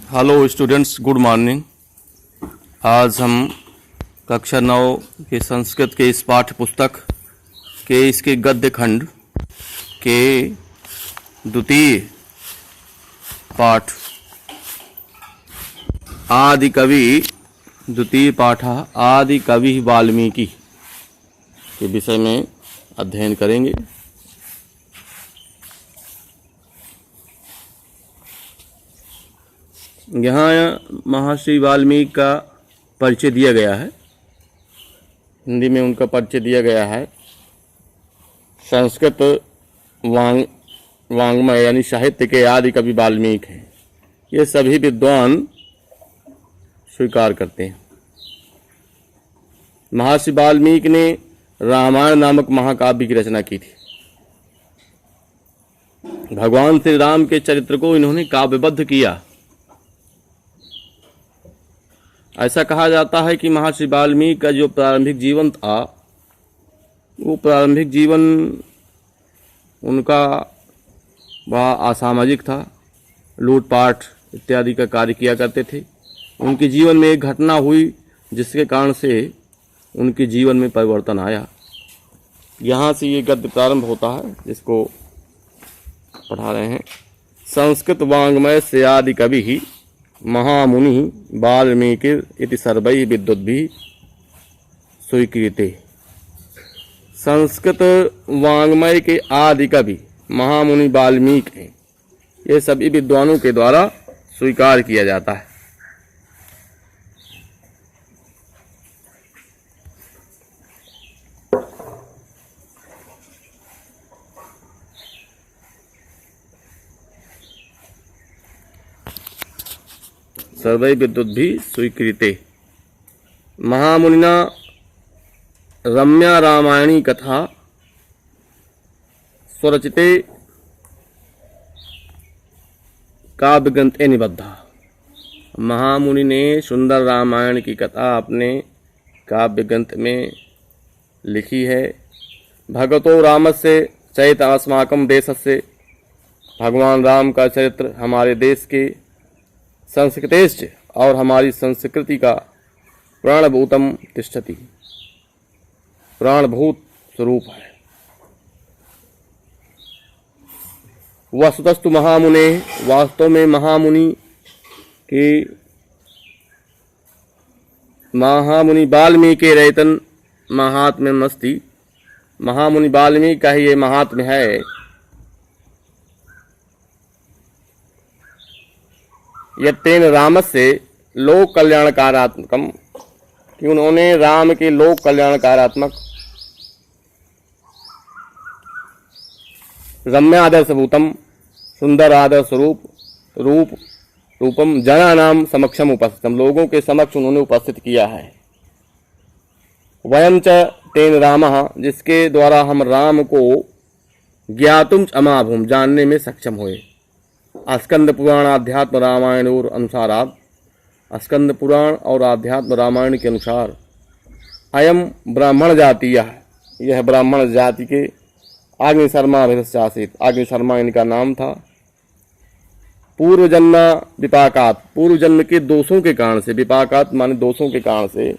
Hello students, good morning. आज हम कक्षा 9 के संस्कृत के इस पाठ्य पुस्तक के इसके गद्य खंड के द्वितीय पाठ आदि कवि द्वितीय पाठ आदि कवि वाल्मीकि के विषय में अध्ययन करेंगे। यहाँ महर्षि वाल्मीकि का परिचय दिया गया है। हिंदी में उनका परिचय दिया गया है। संस्कृत वाङ्मय यानी साहित्य के आदि कवि वाल्मीकि हैं। ये सभी विद्वान स्वीकार करते हैं। महर्षि वाल्मीकि ने रामायण नामक महाकाव्य की रचना की थी। भगवान श्री राम के चरित्र को इन्होंने काव्यबद्ध किया। ऐसा कहा जाता है कि महर्षि वाल्मीकि का जो प्रारंभिक जीवन था, वो प्रारंभिक जीवन उनका बड़ा असामाजिक था। लूटपाट इत्यादि का कार्य किया करते थे। उनके जीवन में एक घटना हुई जिसके कारण से उनके जीवन में परिवर्तन आया। यहाँ से ये गद्य प्रारंभ होता है, जिसको पढ़ा रहे हैं। संस्कृत वाङ्मय से आदि कवि ही महामुनि वाल्मीकि इति सर्वैः विद्वद्भिः स्वीकृते। संस्कृत वाङ्मय के आदि कवि महामुनि वाल्मीकि हैं। ये सभी विद्वानों के द्वारा स्वीकार किया जाता है। सर्वै विद्वद्भिः स्वीकृते। महामुनिना रम्या रामायणी कथा स्वरचिते काव्यग्रंथे निबद्धा। महामुनि ने सुंदर रामायण की कथा अपने काव्य ग्रंथ में लिखी है। भगवतो रामस्य चरित अस्माकं देशस्य। भगवान राम का चरित्र हमारे देश के संस्कृतेश्च और हमारी संस्कृति का प्राणभूतम तिष्ठति, प्राणभूत स्वरूप है। वस्तुतस्तु महामुने, वास्तव में महामुनि वाल्मीकि रचितं महात्म्यमस्ति। महामुनि वाल्मीकि का ही ये महात्म्य है। यत्तेन रामस्य लोक कल्याणकारात्मकम, कि उन्होंने राम के लोक कल्याणकारात्मक रम्य आदर्शभूतम, सुंदर आदर्श रूपम जनानाम समक्षम उपस्थितम, लोगों के समक्ष उन्होंने उपस्थित किया है। वयम च तेन रामः, जिसके द्वारा हम राम को ज्ञातुम अमाभूम, जानने में सक्षम हुए। स्कंद पुराण आध्यात्म रामायण और अनुसारात, स्कंद पुराण और आध्यात्म रामायण के अनुसार अयम ब्राह्मण जातीय, यह ब्राह्मण जाति के अग्नि शर्मा अभिरश्चासित, अग्नि शर्मा इनका नाम था। पूर्व जन्म विपाकात, पूर्व जन्म के दोषों के कारण से, विपाकात माने दोषों के कारण से,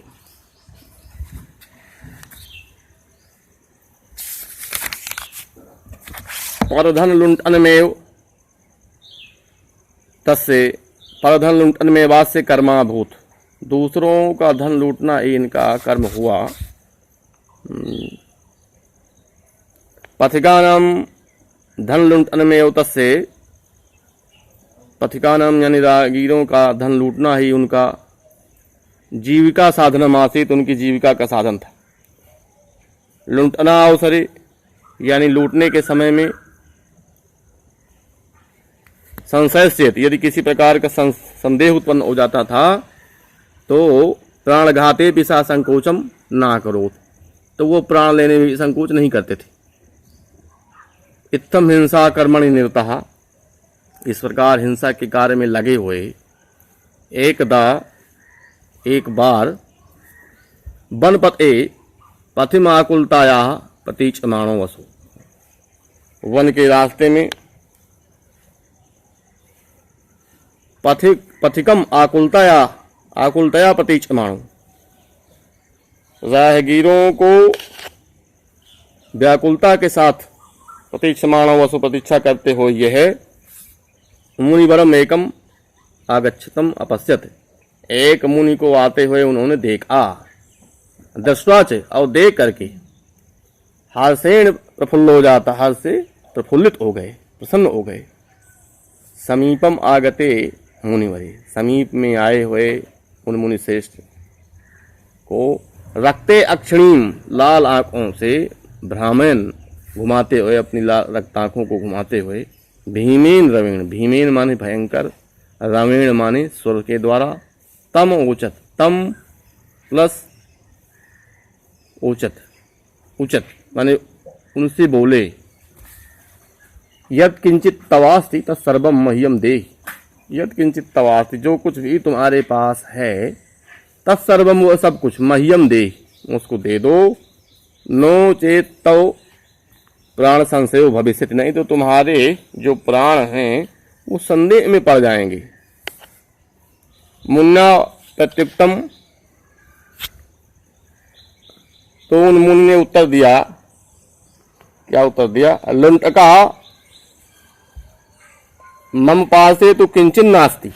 परधन लुंठन में तस्य, परधन लुंठन में वास्य कर्माभूत, दूसरों का धन लूटना ही इनका कर्म हुआ। पथिकानाम धन लुंठन में तस्य, पथिकानाम यानी रागीरों का धन लूटना ही उनका जीविका साधनम आसीत, उनकी जीविका का साधन था। लुंठना अवसरे यानी लूटने के समय में, संशय से यदि किसी प्रकार का संदेह उत्पन्न हो जाता था तो प्राणघाते पिसा संकोचम ना करो, तो वो प्राण लेने में संकोच नहीं करते थे। इत्थम हिंसा कर्मणि निरतः, इस प्रकार हिंसा के कार्य में लगे हुए एक बार वनपते पथिमाकुलताया प्रतीक्षमाणो वसु, वन के रास्ते में पथिकम आकुलतया प्रतीक्षमाणो, राहगीरों को व्याकुलता के साथ प्रतीक्षमाणो वसु प्रतीक्षा करते हो यह मुनिवरम एकम आगच्छतम अपश्यत, एक मुनि को आते हुए उन्होंने देखा। दृष्टाच, और देख करके हर्षेण प्रफुल्ल हो जाता, हर्ष से प्रफुल्लित हो गए, प्रसन्न हो गए। समीपम आगते मुनिवरे, समीप में आए हुए उन मुनि श्रेष्ठ को रक्ते अक्षणीम, लाल आंखों से भ्रामेन घुमाते हुए, अपनी लाल रक्त आंखों को घुमाते हुए, भीमेन रवीण, भीमेन माने भयंकर, रवीण माने स्वर के द्वारा, तम उचत, तम प्लस उचत, उचत माने उनसे बोले, यद किंचित तवास्ति तत्सर्वम मह्यम देहि, यद किंचित तवास्ति, जो कुछ भी तुम्हारे पास है, तत्सर्वम, वो सब कुछ, मह्यम देहि, उसको दे दो। नो चेत तव प्राण संशय भविष्यति, नहीं तो तुम्हारे जो प्राण हैं वो संदेह में पड़ जाएंगे। मुन्ना प्रत्युक्तम, तो उन मुनि ने उत्तर दिया, क्या उत्तर दिया? लुंटका मम पासे तो किंचित नास्ति,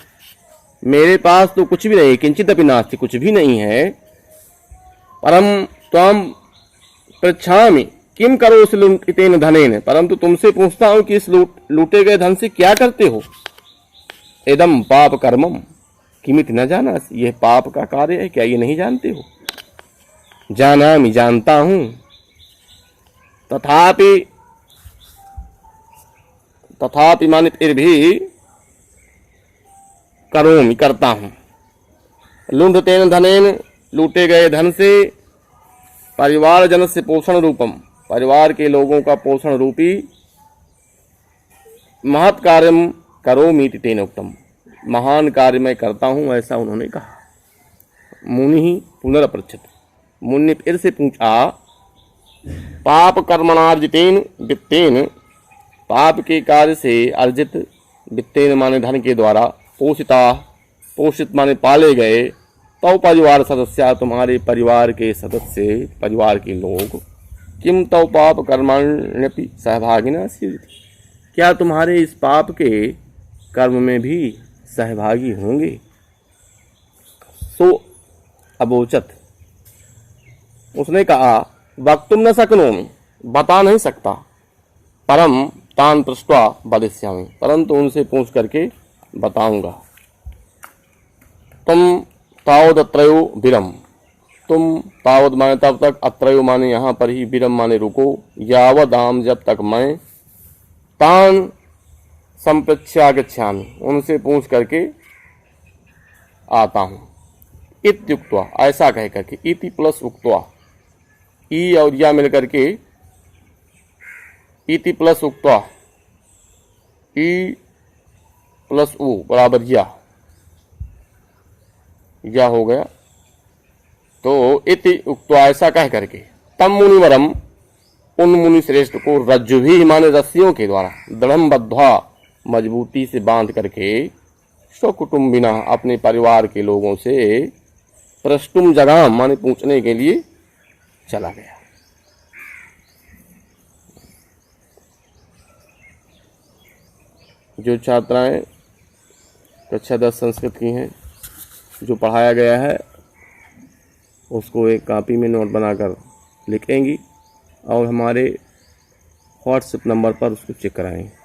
मेरे पास तो कुछ भी नहीं, किंचित अपि नास्ति, कुछ भी नहीं है। परम त्वम पृच्छामि किम करोसि लुंठितेन धनेन, परंतु तुमसे पूछता हूं कि इस लूटे गए धन से क्या करते हो। इदम पाप कर्मम किमित न जाना, यह पाप का कार्य है, क्या ये नहीं जानते हो? जानामि, जानता हूं, तथापि माने फिर भी करोमि, करता हूं। लुंठतेन धनेन, लूटे गए धन से, परिवार जन से पोषण रूपम, परिवार के लोगों का पोषण रूपी, महत् कार्यम करोमि तेन उक्तम, महान कार्य मैं करता हूं, ऐसा उन्होंने कहा। मुनि ही पुनरपृच्छत, मुनि ने फिर से पूछा, पाप कर्मणार्जितेन वित्तेन, पाप के कार्य से अर्जित, वित्तेन माने धन के द्वारा, पोषिता, पोषित माने पाले गए, तव परिवार सदस्य, तुम्हारे परिवार के सदस्य, परिवार के लोग, किम तव पाप कर्माण्यपि सहभागिना स्युरिति, क्या तुम्हारे इस पाप के कर्म में भी सहभागी होंगे। सो अबोचत, उसने कहा, वक्तुम न शक्नोमि, बता नहीं सकता, परम तान पृष्ट्वा वदिष्यामि, परंतु उनसे पूछ करके बताऊंगा। तुम तावद अत्रयो विरम, तुम तावद माने तब तक, अत्रयो माने यहाँ पर ही, विरम माने रुको, यावदाम जब तक मैं, तान संप्रत्यागच्छामि, उनसे पूछ करके आता हूँ। इत्युक्त्वा, ऐसा कह करके, इति प्लस उक्त्वा, ई और या मिलकर के, इति प्लस उक्त्वा, ई प्लस उ बराबर या हो गया। तो इति उक्त्वा, ऐसा कह करके, तम मुनिवरम, उन मुनि श्रेष्ठ को, रज्जु भी माने रस्सियों के द्वारा, दृढ़म बद्ध्वा, मजबूती से बांध करके, स्वकुटुंबिना, अपने परिवार के लोगों से, प्रष्टुम जगाम माने पूछने के लिए चला गया। जो छात्राएं कक्षा 10 संस्कृत की हैं, जो पढ़ाया गया है उसको एक कॉपी में नोट बनाकर लिखेंगी और हमारे व्हाट्सएप नंबर पर उसको चेक कराएंगे।